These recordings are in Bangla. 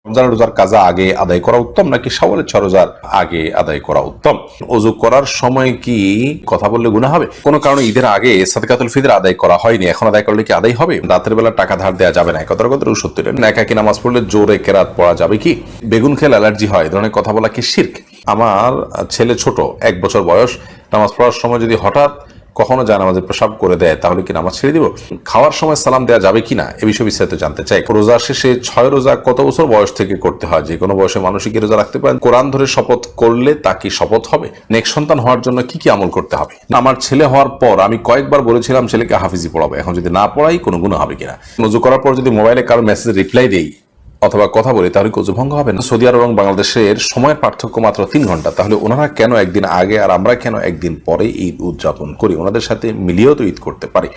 রমজান রোজার কাজা আগে আদায় করা উত্তম নাকি শাওয়ালের 6 রোজার আগে আদায় করা উত্তম? ওযু করার সময় কি কথা বললে গুনাহ হবে? কোনো কারণে ঈদের আগে সাদকাতুল ফিতর আদায় করা হয়নি, এখন আদায় করলে কি আদায় হবে? রাতের বেলা টাকা ধার দেওয়া যাবে না, কথার কথা সত্য। একাকী নামাজ পড়লে জোরে কেরাত পড়া যাবে কি? বেগুন খেলে অ্যালার্জি হয়, এই ধরনের কথা বলা কি শিরক? আমার ছেলে ছোট, 1 বছর বয়স, নামাজ পড়ার সময় যদি হঠাৎ কখনো জানামাজে পেশাব করে দেয় তাহলে কি নামাজ ছেড়ে দিব? খাওয়ার সময় সালাম দেওয়া যাবে কিনা এ বিষয়ে বিস্তারিত জানতে চাই। রোজা শেষে 6 রোজা কত বছর বয়স থেকে করতে হয়? যে কোনো বয়সে মানুষই কি রোজা রাখতে পারেন? কোরআন ধরে শপথ করলে তা কি শপথ হবে? নেক্সট সন্তান হওয়ার জন্য কি কি আমল করতে হবে? আমার ছেলে হওয়ার পর আমি কয়েকবার বলেছিলাম ছেলেকে হাফিজি পড়াবো, এখন যদি না পড়াই কোনো গুনাহ হবে কিনা? ওযু করার পর যদি মোবাইলে কারো মেসেজ রিপ্লাই দেই অথবা কথা বলি তাহলে কি ওযু ভঙ্গ হবে না? সৌদি আরব এবং বাংলাদেশের সময়ের পার্থক্য মাত্র 3 ঘন্টা, তাহলে ওনারা কেন একদিন আগে আর আমরা কেন একদিন পরে ঈদ উদযাপন করি? ওনাদের সাথে মিলিয়েও তো ঈদ করতে পারি।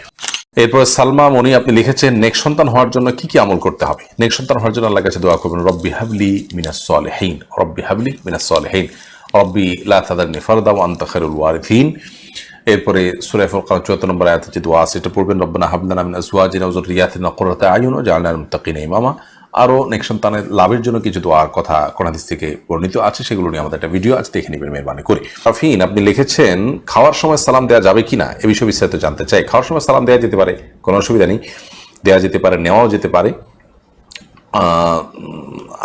এরপর সালমা মনি আপনি লিখেছেন নেক্সট সন্তান হওয়ার জন্য কি কি আমল করতে হবে? নেক্সট সন্তান হওয়ার জন্য আল্লাহর কাছে দোয়া করবেন, রব্বি হাবলি মিনাস সালিহিন, রব্বি হাবলি মিনাস সালিহিন, রব্বি লা তাদারনি ফারদা ওয়া আনতা খায়রুল ওয়ারিথিন। এরপরে সূরা ফুরকান 74 নম্বর আয়াতে যে দোয়া আছে এটা পড়বেন, রব্বানা হাব লানা মিন আজওয়াজিনা ওয়া যুররিয়াতিনা কুররাতা আয়ুন ওয়াজআলনা লিল মুত্তাকিনা ইমামা। আরও নেক্সট সন্তানের লাভের জন্য কিছু দোয়ার কথা কোন হাদিস থেকে বর্ণিত আছে, সেগুলো নিয়ে আমাদের একটা ভিডিও আজ দেখে নেবেন, মেহরবানি করে। আফিন আপনি লিখেছেন খাওয়ার সময় সালাম দেওয়া যাবে কিনা এ বিষয়ে বিস্তারিত জানতে চাই। খাওয়ার সময় সালাম দেওয়া যেতে পারে, কোনো অসুবিধা নেই, দেওয়া যেতে পারে, নেওয়াও যেতে পারে।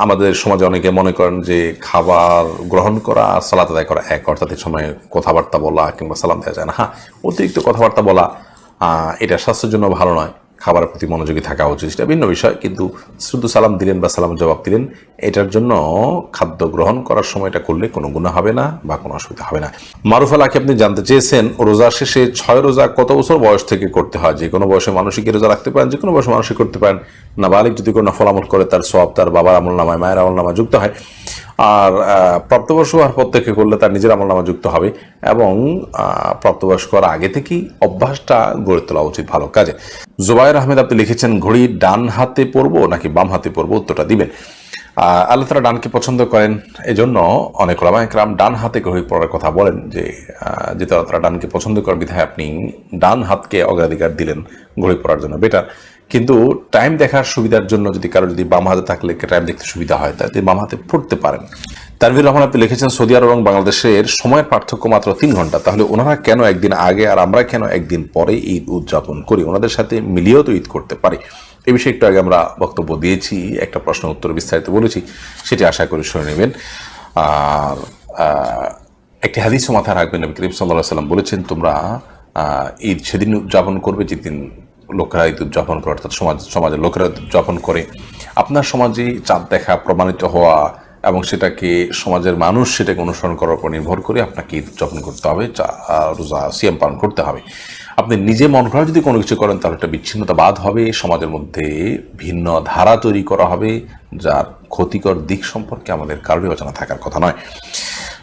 আমাদের সমাজে অনেকে মনে করেন যে খাবার গ্রহণ করা আর সালাত আদায় করা এক, অর্থাৎ এই সময় কথাবার্তা বলা কিংবা সালাম দেওয়া যায় না। হ্যাঁ, অতিরিক্ত কথাবার্তা বলা এটা স্বাস্থ্যের জন্য ভালো নয়, খাবারের প্রতি মনোযোগী থাকা উচিত, সেটা ভিন্ন বিষয়। কিন্তু শুধু সালাম দিলেন বা সালাম জবাব দিলেন, এটার জন্য খাদ্য গ্রহণ করার সময় এটা করলে কোনো গুনাহ হবে না বা কোনো অসুবিধা হবে না। মারুফ আলাকে আপনি জানতে চেয়েছেন রোজা শেষে 6 রোজা কত বছর বয়স থেকে করতে হয়? যে কোনো বয়সে মানুষই কি রোজা রাখতে পারেন? যে কোনো বয়সে মানুষই করতে পারেন। নাবালিগ যদি কোনো নফল আমল করে তার সওয়াব তার বাবার আমল নামায়, মায়ের আমল নামায় যুক্ত হয়। আর প্রাপ্তবয়স্ক হওয়ার পর থেকে করলে তার নিজের আমল নামা যুক্ত হবে, এবং প্রাপ্তবয়স্ক হওয়ার আগে থেকেই অভ্যাসটা গড়ে তোলা উচিত ভালো কাজে। জুবায়ের আহমেদ আপনি লিখেছেন ঘড়ি ডান হাতে পরবো নাকি বাম হাতে পরবো? উত্তরটা দিবেন। আল্লাহ তাআলা ডানকে পছন্দ করেন, এজন্য অনেক উলামা ইকরাম ডান হাতে ঘড়ি পরার কথা বলেন, যে যেহেতু আল্লাহ তাআলা ডানকে পছন্দ করেন বিধায় আপনি ডান হাতকে অগ্রাধিকার দিলেন ঘড়ি পরার জন্য, বেটার। কিন্তু টাইম দেখার সুবিধার জন্য যদি কারো যদি বাম হাতে থাকলে টাইম দেখতে সুবিধা হয়, তাহলে বাম হাতে পড়তে পারেন। তানভীর রহমান আপনি লিখেছেন সৌদি আরব এবং বাংলাদেশের সময়ের পার্থক্য মাত্র 3 ঘন্টা, তাহলে ওনারা কেন একদিন আগে আর আমরা কেন একদিন পরে ঈদ উদযাপন করি? ওনাদের সাথে মিলিয়েও তো ঈদ করতে পারি। এই বিষয়ে একটু আগে আমরা বক্তব্য দিয়েছি, একটা প্রশ্ন উত্তর বিস্তারিত বলেছি, সেটি আশা করি শুনে নেবেন। আর একটি হাদিসও মাথায় রাখবেন, নবী করিম সাল্লাল্লাহু আলাইহি ওয়াসাল্লাম বলেছেন তোমরা ঈদ সেদিন উদযাপন করবে যেদিন লোকেরা ঈদ উদযাপন করে, অর্থাৎ সমাজের লোকেরা উদযাপন করে। আপনার সমাজে চাঁদ দেখা প্রমাণিত হওয়া এবং সেটাকে সমাজের মানুষ সেটাকে অনুসরণ করার উপর নির্ভর করে আপনাকে ঈদ উদযাপন করতে হবে, রোজা সিয়াম পালন করতে হবে। আপনি নিজে মন করা যদি কোনো কিছু করেন তাহলে একটা বিচ্ছিন্নতা বাদ হবে, সমাজের মধ্যে ভিন্ন ধারা তৈরি করা হবে, যার ক্ষতিকর দিক সম্পর্কে আমাদের কারোরই অজানা থাকার কথা নয়।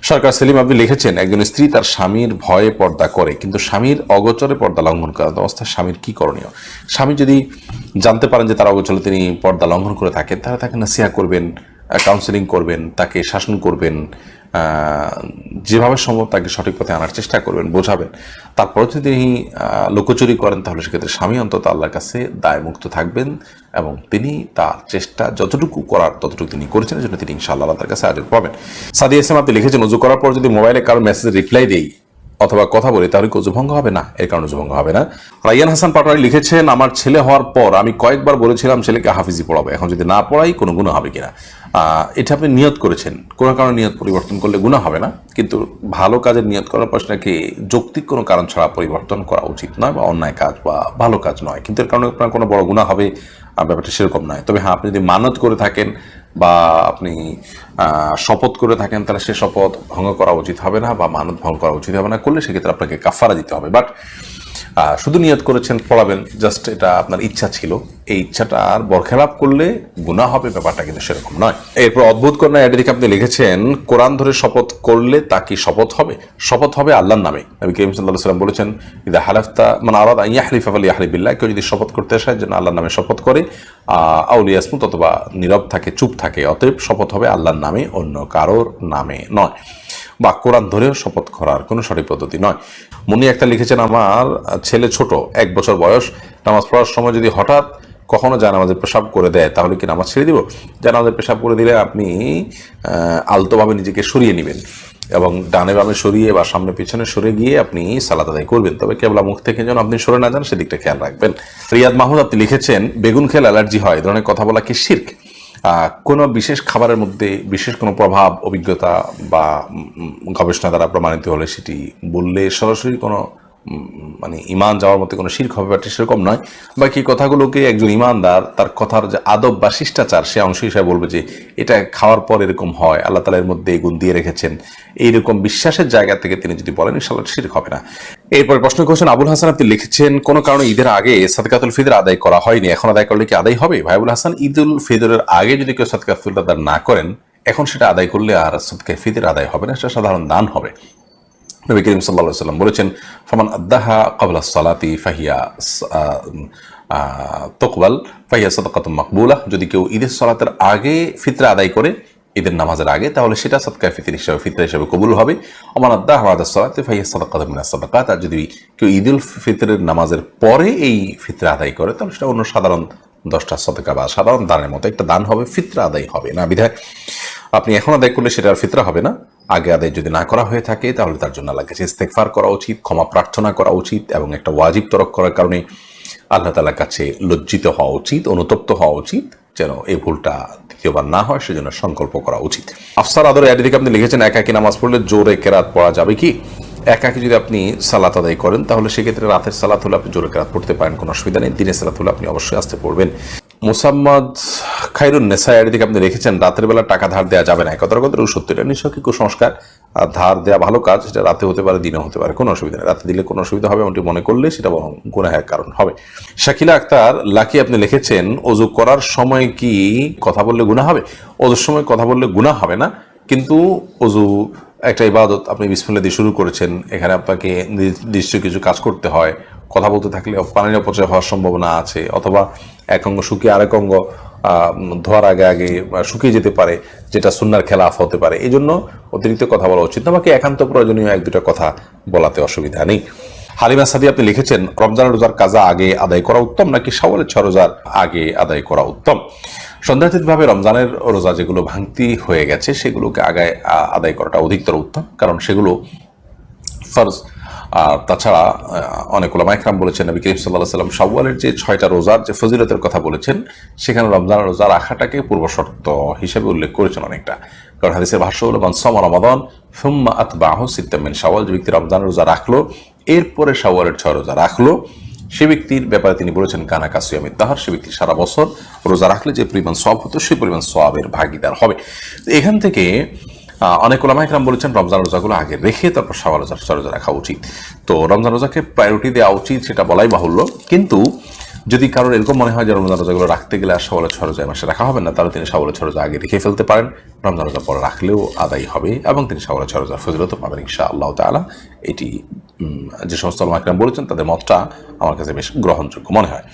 সরকার সেলিম আপনি লিখেছেন একজন স্ত্রী তার স্বামীর ভয়ে পর্দা করে, কিন্তু স্বামীর অগোচরে পর্দা লঙ্ঘন করার অবস্থায় স্বামীর কি করণীয়? স্বামী যদি জানতে পারেন যে তার অগোচরে তিনি পর্দা লঙ্ঘন করে থাকেন, তাহলে তাকে নাসিহা করবেন, কাউন্সেলিং করবেন, তাকে শাসন করবেন, যেভাবে সম্ভব তাকে সঠিক পথে আনার চেষ্টা করবেন, বোঝাবেন। তারপরে যদি তিনি লুকোচুরি করেন তাহলে সেক্ষেত্রে স্বামী অন্তত আল্লাহর কাছে দায়মুক্ত থাকবেন, এবং তিনি তার চেষ্টা যতটুকু করার ততটুকু তিনি করেছেন, এজন্য তিনি ইনশাআল্লাহ তার কাছে আজর পাবেন। সাদিয়া ইসলাম আপনি লিখেছেন ওযু করার পর যদি মোবাইলে কারো মেসেজ রিপ্লাই দেই অথবা কথা বলি তাহলে কি ওযু ভঙ্গ হবে না? এর কারণে ওযু ভঙ্গ হবে না। রাইয়ান হাসান পাটোয়ারি লিখেছেন আমার ছেলে হওয়ার পর আমি কয়েকবার বলেছিলাম ছেলেকে হাফিজি পড়াবো, এখন যদি না পড়াই কোনো গুনাহ হবে কিনা? এটা আপনি নিয়ত করেছেন, কোনো কারণে নিয়ত পরিবর্তন করলে গুনাহ হবে না, কিন্তু ভালো কাজের নিয়ত করার পর সেটাকে যৌক্তিক কোনো কারণ ছাড়া পরিবর্তন করা উচিত নয়, বা অন্যায় কাজ বা ভালো কাজ নয়, কিন্তু এর কারণে আপনার কোনো বড় গুনাহ হবে ব্যাপারটা সেরকম নয়। তবে হ্যাঁ, আপনি যদি মানত করে থাকেন বা আপনি শপথ করে থাকেন তাহলে সে শপথ ভঙ্গ করা উচিত হবে না, বা মানত ভঙ্গ করা উচিত হবে না। করলে সেক্ষেত্রে আপনাকে কাফারা দিতে হবে। বাট শুধু নিয়ত করেছেন পড়াবেন, জাস্ট এটা আপনার ইচ্ছা ছিল, এই ইচ্ছাটা আর বরখেলাপ করলে গুনাহ হবে, ব্যাপারটা কিন্তু সেরকম নয়। এরপর অদ্ভুত কন্যা এদিকে আপনি লিখেছেন কোরআন ধরে শপথ করলে তা কি শপথ হবে? শপথ হবে আল্লাহর নামে। নবী করিম সাল্লাল্লাহু আলাইহি ওয়াসাল্লাম বলেছেন ইদা হালাফতা মান আরাদা আন ইয়াহলিফা ফালইয়াহলিফ বিল্লাহ, কেউ যদি শপথ করতে চায় যেন আল্লাহর নামে শপথ করে, আও লিয়াসমুত, অথবা নীরব থাকে, চুপ থাকে। অতএব শপথ হবে আল্লাহর নামে, অন্য কারোর নামে নয়, বা কোরআন ধরেও শপথ করার কোনো সঠিক পদ্ধতি নয়। মুনি একটা লিখেছেন আমার ছেলে ছোট, 1 বছর বয়স, নামাজ পড়ার সময় যদি হঠাৎ কখনো জানামাজে পেশাব করে দেয় তাহলে কি নামাজ ছেড়ে দিব? জানামাজে পেশাব করে দিলে আপনি আলতোভাবে নিজেকে সরিয়ে নেবেন এবং ডানে বামে সরিয়ে বা সামনে পিছনে সরে গিয়ে আপনি সালাত আদায় করবেন, তবে কেবলা মুখ থেকে যেন আপনি সরে না যান সেদিকটা খেয়াল রাখবেন। রিয়াদ মাহমুদ আপনি লিখেছেন বেগুন খেলে অ্যালার্জি হয়, এই ধরনের কথা বলা কি শিরক? কোনো বিশেষ খাবারের মধ্যে বিশেষ কোনো প্রভাব অভিজ্ঞতা বা গবেষণা দ্বারা প্রমাণিত হলে সেটি বললে সরাসরি কোনো মানে ইমান যাওয়ার মতো কোনো শিরক হবে ব্যাপারটি সেরকম নয়। বাকি কথাগুলোকে একজন ইমানদার তার কথার যে আদব বা শিষ্টাচার সে অংশ হিসাবে বলবে যে এটা খাওয়ার পর এরকম হয়, আল্লাহ তাআলা এর মধ্যে এই গুণ দিয়ে রেখেছেন, এইরকম বিশ্বাসের জায়গা থেকে তিনি যদি বলেন ইনশাআল্লাহ শিরক হবে না। এরপর প্রশ্ন করছেন আবুল হাসান আপনি লিখেছেন কোনো কারণে ঈদের আগে সাদকাতুল ফিতর আদায় করা হয়নি, এখন আদায় করলে কি আদায় হবে? ভাই আবুল হাসান, ঈদুল ফিতরের আগে যদি কেউ সাদকাতুল ফিতর আদায় না করেন এখন সেটা আদায় করলে আর সাদকায়ে ফিতর আদায় হবে না, সেটা সাধারণ দান হবে। নবী করিম সাল্লাল্লাহু আলাইহি ওয়াসাল্লাম বলেছেন ফামান আদ্দাহা ক্বাবলা সালাতি ফাহিয়া তুকবাল ফাহিয়া সাদাকাতুম মাকবুলা, যদি কেউ ঈদের সালাতের আগে ফিতরা আদায় করে ঈদের নামাজের আগে তাহলে সেটা সাদকায়ে ফিতর হিসেবে কবুল হবে। ওমান আদ্দাহা বাদা সালাতি ফাহিয়া সাদাকাতুম মিনাস সাদাকাত, আর যদি কেউ ঈদুল ফিতরের নামাজের পরে এই ফিতরা আদায় করে তাহলে সেটা অন্য সাধারণ 10টা সাদকা বা সাধারণ দানের মতো একটা দান হবে, ফিতরা আদায় হবে না। বিধায় আপনি এখন আদায় করলে সেটা আর ফিতরা হবে না। আগে আদায় যদি না করা হয়ে থাকে তাহলে তার জন্য আল্লাহর কাছে ইস্তেগফার করা উচিত, ক্ষমা প্রার্থনা করা উচিত এবং একটা ওয়াজিব তরক করার কারণে আল্লাহ তাআলার কাছে লজ্জিত হওয়া উচিত, অনুতপ্ত হওয়া উচিত, যেন এই ভুলটা দ্বিতীয়বার না হয় সেজন্য সংকল্প করা উচিত। আফসার আদর আইডি থেকে আপনি লিখেছেন একাকী নামাজ পড়লে জোরে কেরাত পড়া যাবে কি? একাকী যদি আপনি সালাত আদায় করেন তাহলে সেক্ষেত্রে রাতের সালাত হলে আপনি জোরে কেরাত পড়তে পারেন, কোনো অসুবিধা নেই। দিনের সালাত হলে আপনি অবশ্যই আস্তে পড়বেন। মুসাম্মদ খাইরুন নেসা আইডি থেকে আপনি রেখেছেন রাতের বেলা টাকা ধার দেওয়া যাবে না, কথার কথা সত্যিটা নিশ্চয় কি কুসংস্কার। ধার দেওয়া ভালো কাজ, সেটা রাতে হতে পারে দিনে হতে পারে, কোনো অসুবিধা নেই। রাতে দিলে কোনো অসুবিধা হবে এমনটি মনে করলে সেটা বরং গুনাহের কারণ হবে। শাকিলা আক্তার লাকি আপনি লিখেছেন অজু করার সময় কি কথা বললে গুনাহ হবে? অজুর সময় কথা বললে গুনাহ হবে না, কিন্তু অজু একটা ইবাদত, আপনি বিসমিল্লাহ দিয়ে শুরু করেছেন, এখানে আপনাকে নির্দিষ্ট কিছু কাজ করতে হয়, কথা বলতে থাকলে পানির অপচয় হওয়ার সম্ভাবনা আছে, অথবা এক অঙ্গ শুকিয়ে আরেক অঙ্গ ধোয়ার আগে আগে শুকিয়ে যেতে পারে, যেটা সুন্নার খেলাফ হতে পারে, এই জন্য অতিরিক্ত কথা বলা উচিত না। বাকি একান্ত প্রয়োজনীয় এক দুটা কথা বলাতে অসুবিধা নেই। হালিমা সাদি আপনি লিখেছেন রমজানের রোজার কাজা আগে আদায় করা উত্তম নাকি শাওয়ালের 6 রোজার আগে আদায় করা উত্তম? সন্দেহাতীতভাবে রমজানের রোজা যেগুলো ভাঙতি হয়ে গেছে সেগুলোকে আগে আদায় করাটা অধিকতর উত্তম, কারণ সেগুলো ফরজ। আর তাছাড়া অনেক ওলামা ইকরাম বলেছেন নবী করিম সাল্লাল্লাহু আলাইহি ওয়াসাল্লাম শাওয়ালের যে 6টা রোজার যে ফজিলতের কথা বলেছেন সেখানে রমজানের রোজা রাখাটাকে পূর্ব শর্ত হিসেবে উল্লেখ করেছেন অনেকটা, কারণ হাদিসের ভাষ্য হলো মান সামা রমাদান সুম্মা আতবাহু সিত্তাম মিন শাওয়াল, যে ব্যক্তি রমজানের রোজা রাখলো এরপরে শাওয়ালের 6 রোজা রাখলো সে ব্যক্তির ব্যাপারে তিনি বলেছেন কানা কাসিয়ামিদ দাহর, সে ব্যক্তি সারা বছর রোজা রাখলে যে পরিমাণ সওয়াব হতো সেই পরিমাণ সওয়াবের ভাগীদার হবে। এখান থেকে অনেক ওলামা ইকরাম বলেছেন রমজান রোজাগুলো আগে রেখে তারপর শাওয়াল রোজা 6 রোজা রাখা উচিত। তো রমজান রোজাকে প্রায়োরিটি দেওয়া উচিত সেটা বলাই বাহুল্য, কিন্তু যদি কারোর এরকম মনে হয় যে রমজান রোজাগুলো রাখতে গেলে আর শাওয়ালের 6 রোজা মাসে রাখা হবে না, তাহলে তিনি শাওয়ালের 6 রোজা আগে রেখে ফেলতে পারেন, রমজান রোজা পরে রাখলেও আদায় হবে এবং তিনি শাওয়ালের 6 রোজার ফজিলত পাবেন ইনশাআল্লাহ তাআলা। এটি যে সমস্ত ওলামা ইকরাম বলেছেন তাদের মতটা আমার কাছে বেশ গ্রহণযোগ্য মনে হয়।